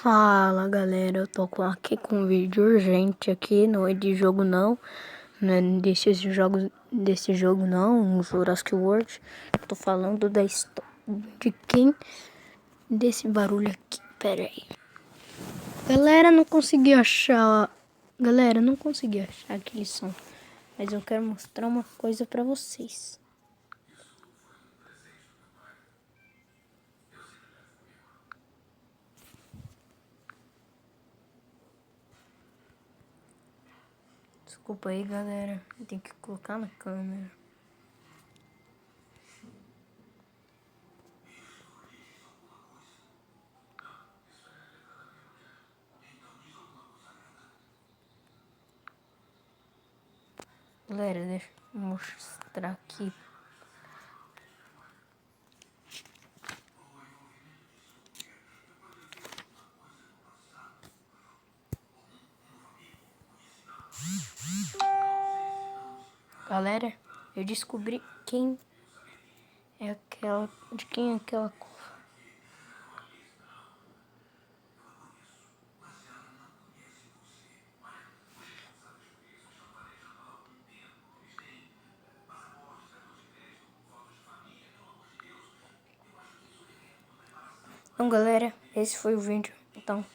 Fala galera, eu tô aqui com um vídeo urgente aqui, não é de jogo não é desse jogo não, um Jurassic World. Eu tô falando da história de quem, desse barulho aqui, pera aí. Galera, não consegui achar aquele som, mas eu quero mostrar uma coisa pra vocês. Desculpa aí, galera. Tem que colocar na câmera. Galera, deixa eu mostrar aqui. Galera, eu descobri quem é aquela... De quem é aquela cova. Então, galera, esse foi o vídeo. Então...